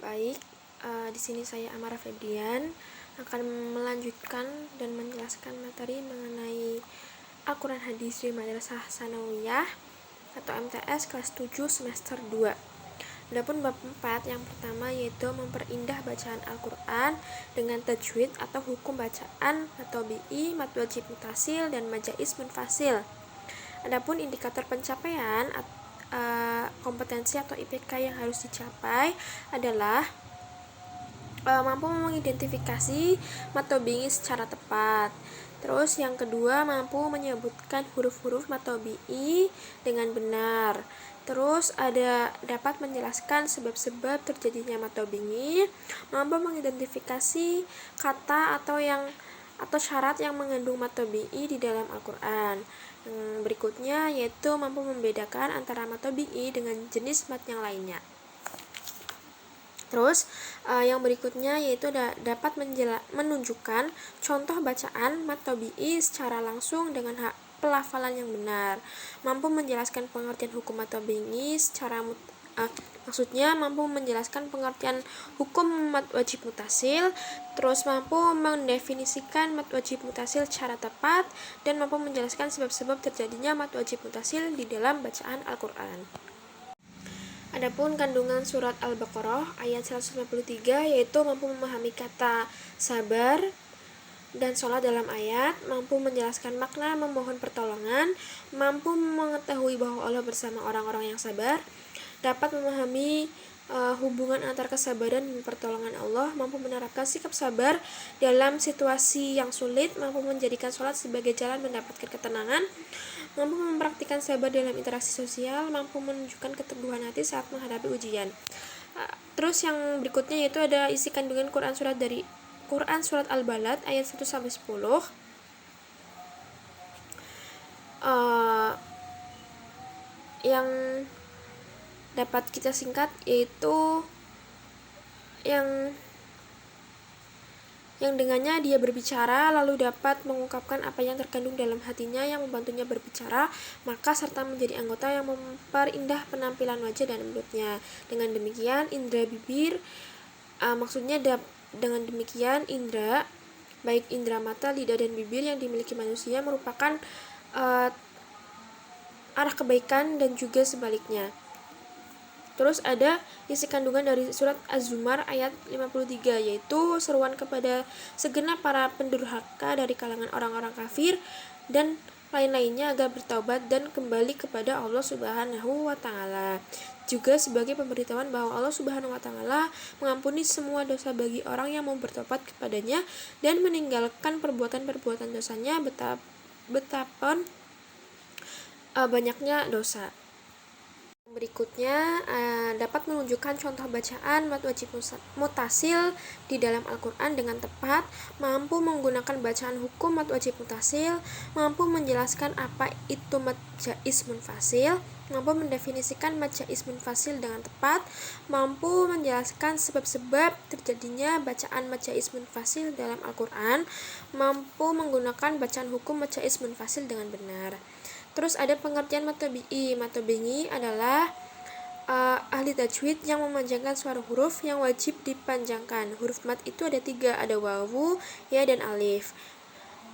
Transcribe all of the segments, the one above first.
Baik, di sini saya Amara Febrian akan melanjutkan dan menjelaskan materi mengenai Al-Quran Hadis di Madrasah Tsanawiyah atau MTS kelas 7 semester 2. Adapun bab 4 yang pertama yaitu memperindah bacaan Al-Quran dengan tajwid atau hukum bacaan, mat tabi'i, mat wajib mutasil, dan majais munfasil. Adapun indikator pencapaian kompetensi atau IPK yang harus dicapai adalah mampu mengidentifikasi mat tabi'i secara tepat. Terus yang kedua, mampu menyebutkan huruf-huruf mat tabi'i dengan benar. Terus ada dapat menjelaskan sebab-sebab terjadinya mat tabi'i, mampu mengidentifikasi kata atau syarat yang mengandung mat tabi'i di dalam Al-Quran. Yang berikutnya yaitu mampu membedakan antara mat tabi'i dengan jenis mat yang lainnya. Terus yang berikutnya yaitu dapat menunjukkan contoh bacaan mat tabi'i secara langsung dengan pelafalan yang benar. Mampu menjelaskan pengertian hukum mat tabi'i secara maksudnya mampu menjelaskan pengertian hukum mat wajib mutasil, terus mampu mendefinisikan mat wajib mutasil secara tepat, dan mampu menjelaskan sebab-sebab terjadinya mat wajib mutasil di dalam bacaan Al-Quran. Adapun kandungan surat Al-Baqarah ayat 153 yaitu mampu memahami kata sabar dan sholat dalam ayat, mampu menjelaskan makna memohon pertolongan, mampu mengetahui bahwa Allah bersama orang-orang yang sabar, dapat memahami hubungan antar kesabaran dan pertolongan Allah, mampu menerapkan sikap sabar dalam situasi yang sulit, mampu menjadikan sholat sebagai jalan mendapatkan ketenangan, mampu mempraktikkan sabar dalam interaksi sosial, mampu menunjukkan keteguhan hati saat menghadapi ujian. Terus yang berikutnya yaitu ada isi kandungan Quran surat Al-Balad ayat 1-10. Yang dapat kita singkat yaitu yang dengannya dia berbicara lalu dapat mengungkapkan apa yang terkandung dalam hatinya yang membantunya berbicara, maka serta menjadi anggota yang memperindah penampilan wajah dan mulutnya. Dengan demikian indera bibir maksudnya dengan demikian indera baik indera mata, lidah, dan bibir yang dimiliki manusia merupakan arah kebaikan dan juga sebaliknya. Terus ada isi kandungan dari surat Az-Zumar ayat 53 yaitu seruan kepada segenap para pendurhaka dari kalangan orang-orang kafir dan lain-lainnya agar bertaubat dan kembali kepada Allah Subhanahu wa taala. Juga sebagai pemberitahuan bahwa Allah Subhanahu wa taala mengampuni semua dosa bagi orang yang mau bertobat kepadanya dan meninggalkan perbuatan-perbuatan dosanya betapapun banyaknya dosa. Berikutnya dapat menunjukkan contoh bacaan mat wajib mutasil di dalam Al-Quran dengan tepat, mampu menggunakan bacaan hukum mat wajib mutasil, mampu menjelaskan apa itu mat jais munfasil, mampu mendefinisikan mat jais munfasil dengan tepat, mampu menjelaskan sebab-sebab terjadinya bacaan mat jais munfasil dalam Al-Quran, mampu menggunakan bacaan hukum mat jais munfasil dengan benar. Terus ada pengertian mat tabi'i. Mat tabi'i adalah ahli tajwid yang memanjangkan suara huruf yang wajib dipanjangkan. Huruf mat itu ada 3, ada wawu, ya, dan alif.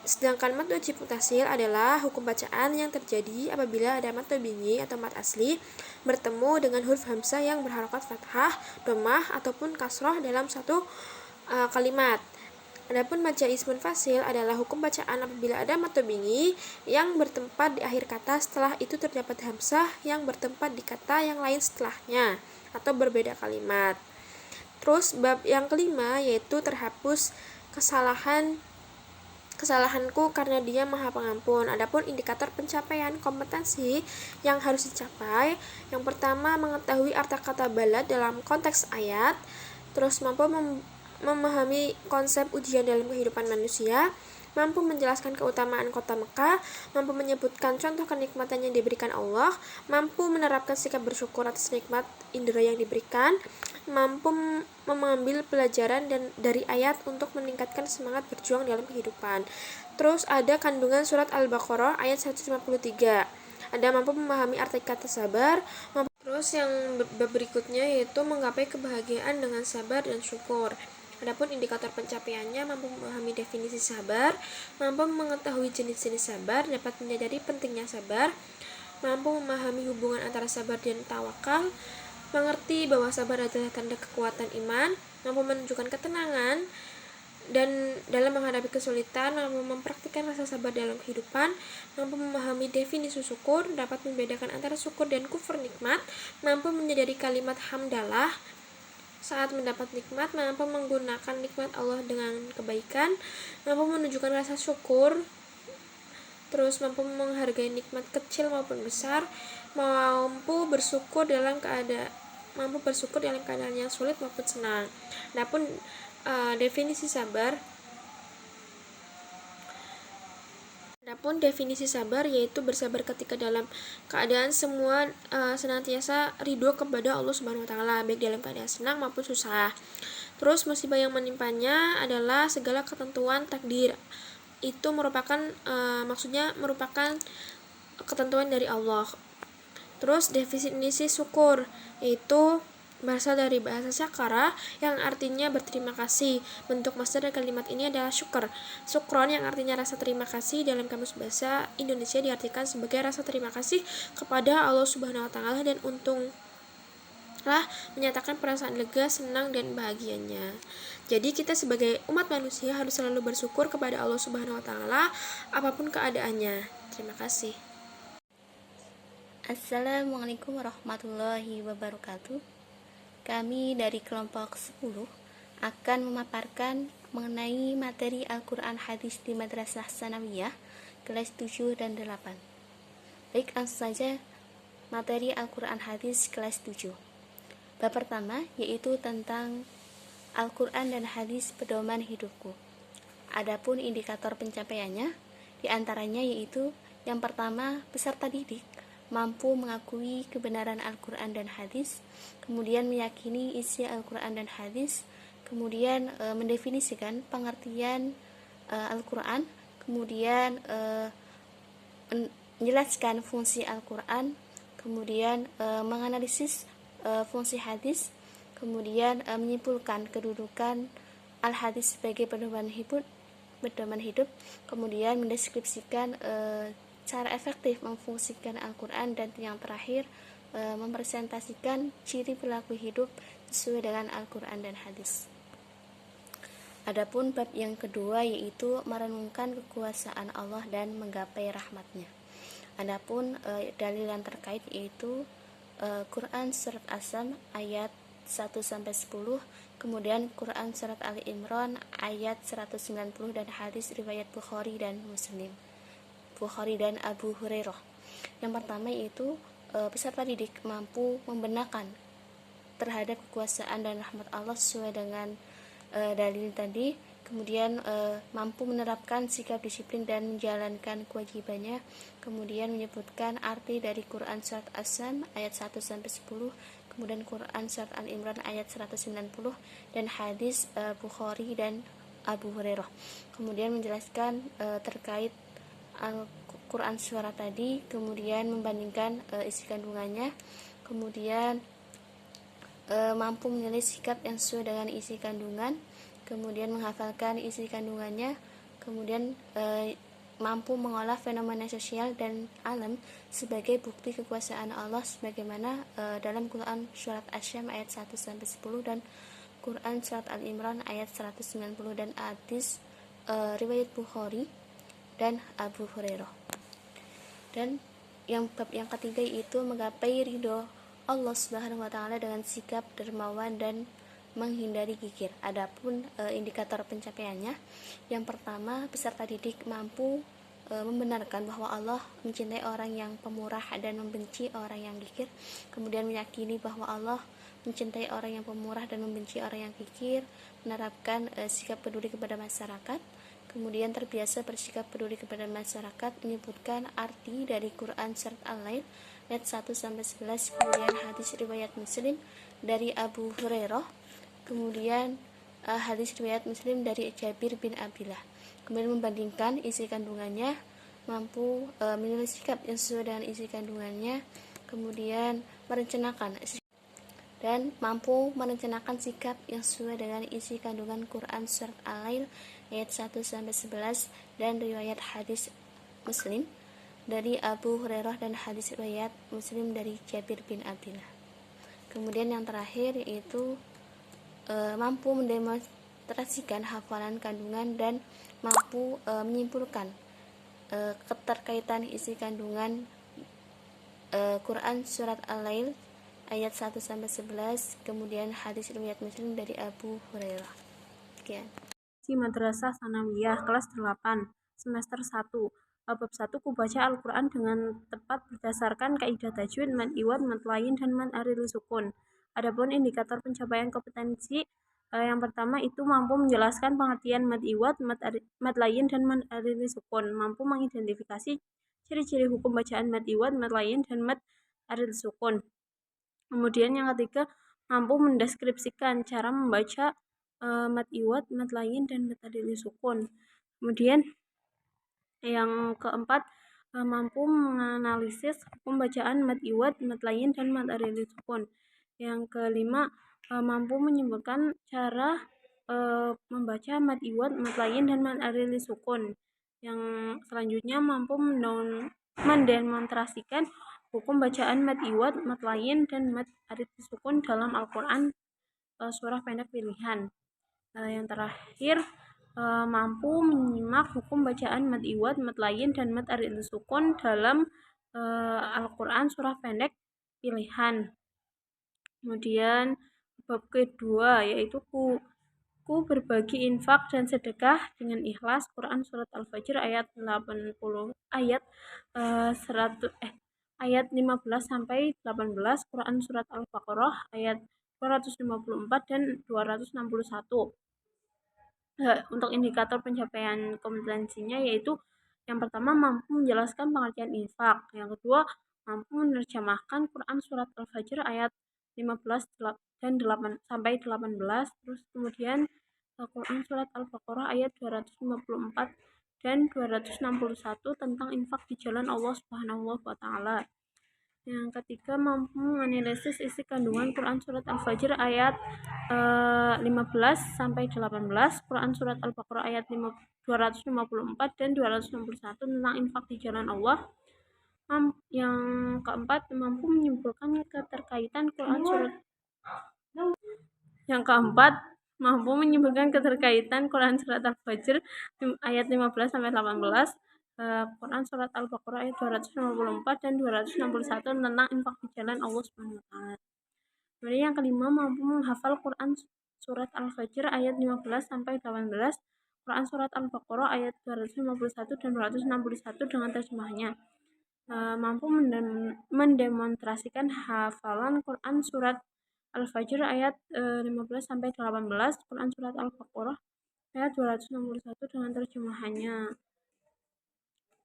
Sedangkan mat wajib mutasil adalah hukum bacaan yang terjadi apabila ada mat tabi'i atau mat asli bertemu dengan huruf hamzah yang berharokat fathah, dhammah, ataupun kasroh dalam satu kalimat. Adapun mat jais munfasil adalah hukum bacaan apabila ada mat tabi'i yang bertempat di akhir kata, setelah itu terdapat hamzah yang bertempat di kata yang lain setelahnya atau berbeda kalimat. Terus bab yang kelima yaitu terhapus kesalahanku karena Dia Maha Pengampun. Adapun indikator pencapaian kompetensi yang harus dicapai, yang pertama mengetahui arti kata balad dalam konteks ayat, terus mampu memahami konsep ujian dalam kehidupan manusia, mampu menjelaskan keutamaan kota Mekah, mampu menyebutkan contoh kenikmatan yang diberikan Allah, mampu menerapkan sikap bersyukur atas nikmat indera yang diberikan, mampu mengambil pelajaran dari ayat untuk meningkatkan semangat berjuang dalam kehidupan. Terus ada kandungan surat Al-Baqarah ayat 153. Ada mampu memahami arti kata sabar, Terus yang berikutnya yaitu menggapai kebahagiaan dengan sabar dan syukur. Adapun indikator pencapaiannya mampu memahami definisi sabar, mampu mengetahui jenis-jenis sabar, dapat menyadari pentingnya sabar, mampu memahami hubungan antara sabar dan tawakal, mengerti bahwa sabar adalah tanda kekuatan iman, mampu menunjukkan ketenangan dan dalam menghadapi kesulitan, mampu mempraktikkan rasa sabar dalam kehidupan, mampu memahami definisi syukur, dapat membedakan antara syukur dan kufur nikmat, mampu menyadari kalimat hamdalah saat mendapat nikmat, mampu menggunakan nikmat Allah dengan kebaikan, mampu menunjukkan rasa syukur, terus mampu menghargai nikmat kecil maupun besar, mampu bersyukur dalam keadaan yang sulit maupun senang. Adapun definisi sabar yaitu bersabar ketika dalam keadaan semua senantiasa ridho kepada Allah Subhanahu wa taala, baik dalam keadaan senang maupun susah. Terus musibah yang menimpanya adalah segala ketentuan takdir. Itu merupakan merupakan ketentuan dari Allah. Terus definisi syukur yaitu berasal dari bahasa syakara yang artinya berterima kasih. Bentuk masdar dari kalimat ini adalah syukur. Syukron yang artinya rasa terima kasih dalam kamus bahasa Indonesia diartikan sebagai rasa terima kasih kepada Allah Subhanahu wa taala dan untunglah menyatakan perasaan lega, senang dan bahagianya. Jadi kita sebagai umat manusia harus selalu bersyukur kepada Allah Subhanahu wa taala apapun keadaannya. Terima kasih. Assalamualaikum warahmatullahi wabarakatuh. Kami dari kelompok 10 akan memaparkan mengenai materi Al-Quran Hadis di Madrasah Sanawiyah kelas 7 dan 8. Baik, langsung saja materi Al-Quran Hadis kelas 7. Bab pertama yaitu tentang Al-Quran dan Hadis pedoman hidupku. Adapun indikator pencapaiannya diantaranya yaitu yang pertama, peserta didik mampu mengakui kebenaran Al-Quran dan Hadis, kemudian meyakini isi Al-Quran dan Hadis, kemudian mendefinisikan pengertian Al-Quran, kemudian menjelaskan fungsi Al-Quran, kemudian menganalisis fungsi hadis, kemudian menyimpulkan kedudukan Al-Hadis sebagai pedoman hidup, kemudian mendeskripsikan cara efektif memfungsikan Al-Quran, dan yang terakhir mempresentasikan ciri perilaku hidup sesuai dengan Al-Quran dan hadis. Adapun bab yang kedua yaitu merenungkan kekuasaan Allah dan menggapai rahmatnya. Adapun dalil yang terkait yaitu Quran surat As-Sam ayat 1-10, kemudian Quran surat Ali Imran ayat 190 dan hadis riwayat Bukhari dan Abu Hurairah. Yang pertama yaitu peserta didik mampu membenarkan terhadap kekuasaan dan rahmat Allah sesuai dengan dalil tadi, kemudian mampu menerapkan sikap disiplin dan menjalankan kewajibannya, kemudian menyebutkan arti dari Quran surat As-Sam ayat 1-10, kemudian Quran surat Al-Imran ayat 190 dan hadis Bukhari dan Abu Hurairah, kemudian menjelaskan terkait Al-Quran suara tadi, kemudian membandingkan isi kandungannya, kemudian mampu menilai sikap yang sesuai dengan isi kandungan, kemudian menghafalkan isi kandungannya, kemudian mampu mengolah fenomena sosial dan alam sebagai bukti kekuasaan Allah sebagaimana dalam Quran surat Asy-Syam ayat 1-10 dan Quran surat Al-Imran ayat 190 dan hadis riwayat Bukhari dan Abu Hurairah. Dan bab yang ketiga yaitu menggapai ridho Allah Subhanahu wa taala dengan sikap dermawan dan menghindari gigir. Adapun indikator pencapaiannya, yang pertama, peserta didik mampu membenarkan bahwa Allah mencintai orang yang pemurah dan membenci orang yang gigir, kemudian meyakini bahwa Allah mencintai orang yang pemurah dan membenci orang yang gigir, menerapkan sikap peduli kepada masyarakat, kemudian terbiasa bersikap peduli kepada masyarakat, menyebutkan arti dari Quran surat Al-Lail ayat 1-11, kemudian hadis riwayat Muslim dari Abu Hurairah, kemudian hadis riwayat Muslim dari Jabir bin Abdullah, kemudian membandingkan isi kandungannya, mampu menilai sikap yang sesuai dengan isi kandungannya, kemudian merencanakan dan mampu merencanakan sikap yang sesuai dengan isi kandungan Quran surat Al-Lail ayat 1-11 dan riwayat hadis Muslim dari Abu Hurairah dan hadis riwayat Muslim dari Jabir bin Abdullah. Kemudian yang terakhir yaitu mampu mendemonstrasikan hafalan kandungan dan mampu menyimpulkan keterkaitan isi kandungan Quran surat Al-Lail ayat 1-11, kemudian hadis riwayat Muslim dari Abu Hurairah. Sekian. Madrasah Sanawiyah kelas 8 semester 1. Bab 1 kubaca Al-Quran dengan tepat berdasarkan kaidah tajwid, mad iwad, mad lain, dan mad aril sukun. Adapun indikator pencapaian kompetensi yang pertama itu mampu menjelaskan pengertian mad iwad, mad lain, dan mad aril sukun. Mampu mengidentifikasi ciri-ciri hukum bacaan mad iwad, mad lain, dan mad aril sukun. Kemudian yang ketiga, mampu mendeskripsikan cara membaca mad iwad, mad lain, dan mad aril sukun. Kemudian yang keempat, mampu menganalisis hukum bacaan mad iwad, mad lain, dan mad aril sukun. Yang kelima, mampu menyebutkan cara membaca mad iwad, mad lain, dan mad aril sukun. Yang selanjutnya mampu mendemonstrasikan hukum bacaan mad iwad, mad lain, dan mad aril sukun dalam Al-Quran surah pendek pilihan. Yang terakhir, mampu menyimak hukum bacaan mad iwad, mad lain, dan mad aril sukun dalam Al-Quran surah pendek pilihan. Kemudian bab kedua yaitu ku berbagi infak dan sedekah dengan ikhlas, Quran surat Al-Fajr ayat 80 ayat 15 sampai 18, Quran surat Al-Baqarah ayat 254 dan 261. Untuk indikator pencapaian kompetensinya yaitu yang pertama mampu menjelaskan pengertian infak, yang kedua mampu menerjemahkan Quran surat Al-Fajr ayat 15 dan 8 sampai 18, terus kemudian Quran surat Al-Baqarah ayat 254 dan 261 tentang infak di jalan Allah Subhanahu wa taala. Yang ketiga, mampu menganalisis isi kandungan Quran surat Al-Fajr ayat 15 sampai 18, Quran surat Al-Baqarah ayat 254 dan 261 tentang infak di jalan Allah. Yang keempat, mampu menyimpulkan keterkaitan Quran surat Yang keempat, mampu menyimpulkan keterkaitan Quran surat Al-Fajr ayat 15 sampai 18, Quran surat Al-Baqarah ayat 254 dan 261 tentang infak di jalan Allah Subhanahu wa taala. Kemudian yang kelima, mampu menghafal Quran surat Al-Fajr ayat 15 sampai 18, Quran surat Al-Baqarah ayat 251 dan 261 dengan terjemahnya. Mampu mendemonstrasikan hafalan Quran surat Al-Fajr ayat 15 sampai 18, Quran surat Al-Baqarah ayat 261 dengan terjemahannya.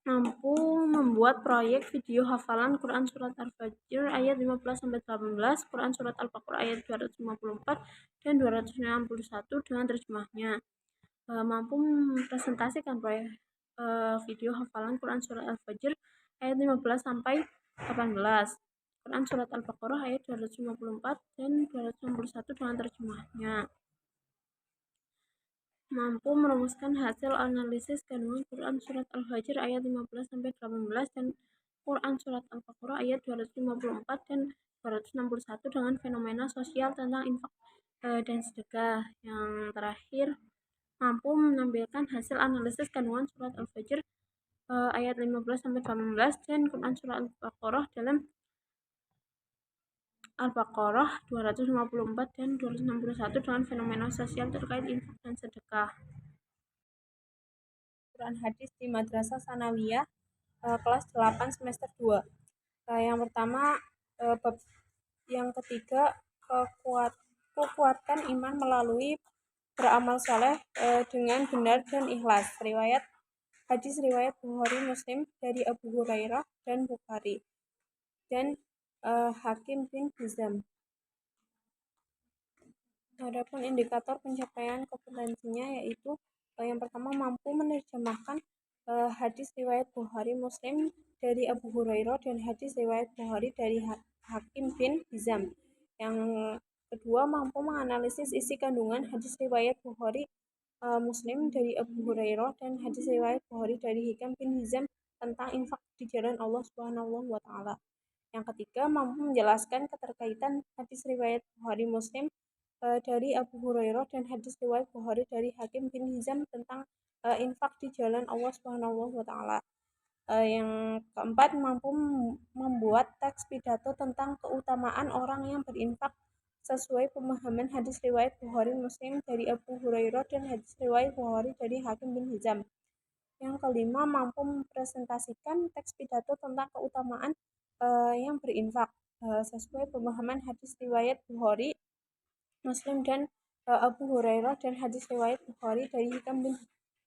Mampu membuat proyek video hafalan Quran surat Al-Fajr ayat 15 sampai 18, Quran surat Al-Baqarah ayat 254 dan 261 dengan terjemahnya. Mampu mempresentasikan proyek video hafalan Quran surat Al-Fajr ayat 15 sampai 18, Quran surat Al-Baqarah ayat 254 dan 261 dengan terjemahnya. Mampu merumuskan hasil analisis kandungan Quran surat Al-Fajr ayat 15 sampai 18 dan Quran surat Al-Baqarah ayat 254 dan 261 dengan fenomena sosial tentang infak dan sedekah. Yang terakhir, mampu menampilkan hasil analisis kandungan surat Al-Fajr ayat 15 sampai 18 dan Quran surat Al-Baqarah dalam Al-Baqarah 254 dan 261 dengan fenomena sosial terkait infak dan sedekah. Quran hadis di Madrasah Sanawiyah kelas 8 semester 2. Yang pertama, bab yang ketiga, kukuatkan iman melalui beramal soleh dengan benar dan ikhlas. Hadis riwayat Bukhari Muslim dari Abu Hurairah dan Bukhari dan Hakim bin Hizam. Adapun indikator pencapaian kompetensinya yaitu yang pertama mampu menerjemahkan hadis riwayat Bukhari Muslim dari Abu Hurairah dan hadis riwayat Bukhari dari Hakim bin Hizam. Yang kedua, mampu menganalisis isi kandungan hadis riwayat Bukhari Muslim dari Abu Hurairah dan hadis riwayat Bukhari dari Hikam bin Hizam tentang infak di jalan Allah Subhanahu wa taala. Yang ketiga, mampu menjelaskan keterkaitan hadis riwayat Bukhari Muslim dari Abu Hurairah dan hadis riwayat Bukhari dari Hakim bin Hizam tentang infak di jalan Allah Subhanahu wa taala. Yang keempat, mampu membuat teks pidato tentang keutamaan orang yang berinfak sesuai pemahaman hadis riwayat Bukhari Muslim dari Abu Hurairah dan hadis riwayat Bukhari dari Hakim bin Hizam. Yang kelima, mampu mempresentasikan teks pidato tentang keutamaan yang berinfak sesuai pemahaman hadis riwayat Bukhari Muslim dan Abu Hurairah dan hadis riwayat Bukhari dari Hikam bin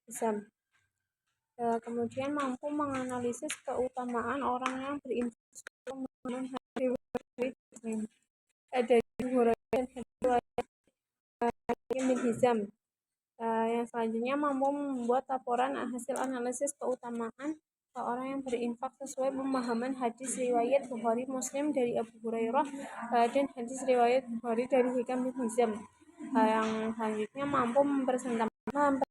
Hizam. Kemudian mampu menganalisis keutamaan orang yang berinfak sesuai pemahaman hadis riwayat Muslim dari Abu Hurairah dan hadis riwayat Hakim bin Hizam. Yang selanjutnya, mampu membuat laporan hasil analisis keutamaan orang yang berinfak sesuai pemahaman hadis riwayat Bukhari Muslim dari Abu Hurairah dan hadis riwayat Bukhari dari Hikam bin Hizam. Yang selanjutnya, mampu mempresentasikan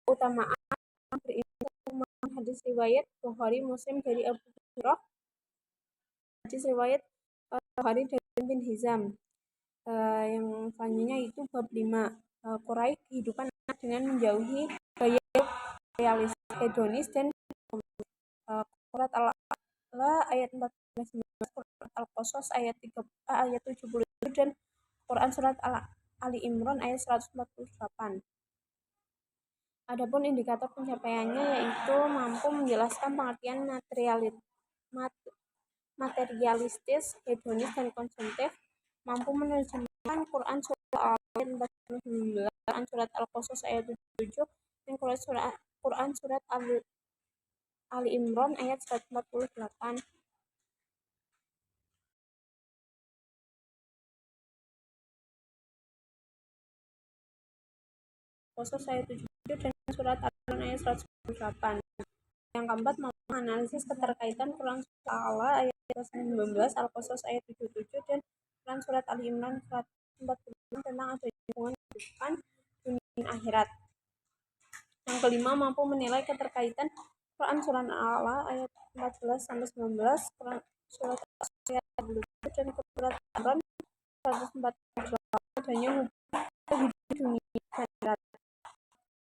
keutamaan orang berinfak pemahaman hadis riwayat Bukhari Muslim dari Abu Hurairah hadis riwayat Bukhari dari Hikam bin Hizam. Yang selanjutnya itu bab 5, kurai kehidupan dengan menjauhi gaya realistis, hedonis dan surat Al-A'la ayat 14-19, Quran Al-Qasas ayat 70 dan Quran surat Ali Imran ayat 148. Adapun indikator pencapaiannya yaitu mampu menjelaskan pengertian materialistis, hedonis dan konsumtif, mampu menerjemahkan Quran surat Al-A'la ayat 14-19, Quran surat Al-Qasas ayat 77 dan Quran surat Ali Imran ayat 148. Qasas ayat 77 dan surat Al-Imran ayat 148. Yang keempat, menganalisis keterkaitan Quran surat Al-A'la ayat 19, Al-Qasas ayat 77 dan Quran surat Ali Imran 146 tentang adanya hubungan kehidupan dunia dan akhirat. Yang kelima, mampu menilai keterkaitan Quran surat Al-A'la ayat 14-19, Quran surat ayat 27 dan surat Al-Imran 148 adanya hubungan kehidupan dunia dan akhirat.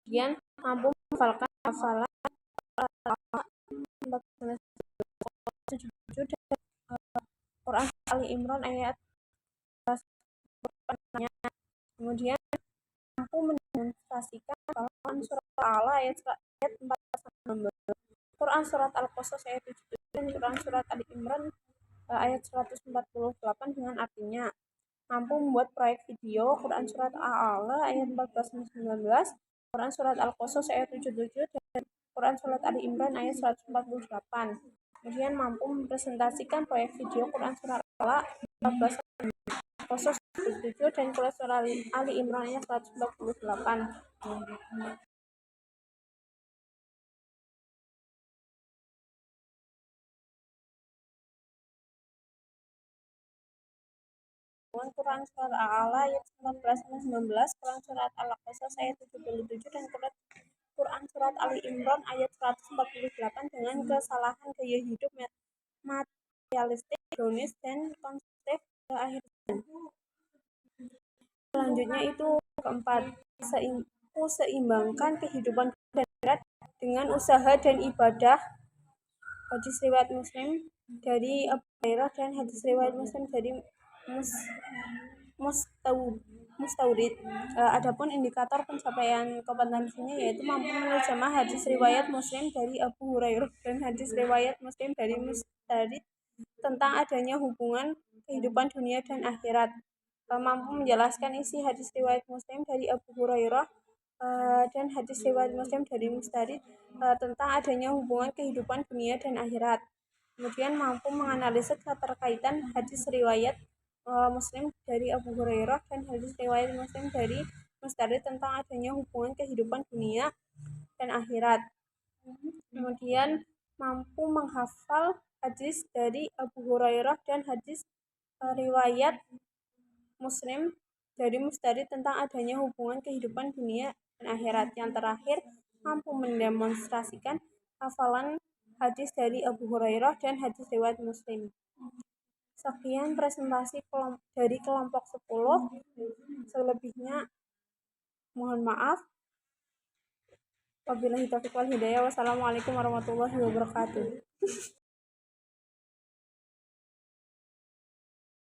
Kemudian mampu menghafalkan hafalan Al-A'la 14-77 dan Quran Ali Imran ayat 14. Kemudian mampu mendemonstrasikan bahwa surat Al-A'la ayat 14-19, Quran surat Al-Qasas ayat 77 dan Quran surat Ali Imran ayat 148 dengan artinya. Mampu membuat proyek video Quran surat Al-A'la ayat 14-19, Quran surat Al-Qasas ayat 77 dan Quran surat Ali Imran ayat 148. Kemudian mampu mempresentasikan proyek video Quran surat Al-A'la 14 Qasas 77 dan Quran surat Ali Imran ayat 148. Quran surat Al-A'la ayat 14-19, Quran surat Al-Qasas ayat 77 dan Quran surat Ali Imran ayat 148 dengan kesalahan gaya hidup materialistik, hedonis dan konsumtif akhir zaman. Selanjutnya itu keempat, seimbangkan kehidupan dan akhirat dengan usaha dan ibadah. Hadis riwayat Muslim dari Abu Hurairah dan hadis riwayat Muslim dari Mustaurid. Adapun indikator pencapaian kompetensinya yaitu mampu menerjemah hadis riwayat Muslim dari Abu Hurairah dan hadis riwayat Muslim dari Mustaurid tentang adanya hubungan kehidupan dunia dan akhirat. Mampu menjelaskan isi hadis riwayat Muslim dari Abu Hurairah dan hadis riwayat Muslim dari Mustaurid tentang adanya hubungan kehidupan dunia dan akhirat. Kemudian mampu menganalisis keterkaitan hadis riwayat Muslim dari Abu Hurairah dan hadis riwayat Muslim dari Mustaurid tentang adanya hubungan kehidupan dunia dan akhirat. Kemudian mampu menghafal hadis dari Abu Hurairah dan hadis riwayat Muslim dari Mustari tentang adanya hubungan kehidupan dunia dan akhirat. Yang terakhir, mampu mendemonstrasikan hafalan hadis dari Abu Hurairah dan hadis riwayat Muslim. Sekian presentasi dari kelompok 10. Selebihnya mohon maaf. Wabillahi taufiq wal hidayah. Wassalamualaikum warahmatullahi wabarakatuh.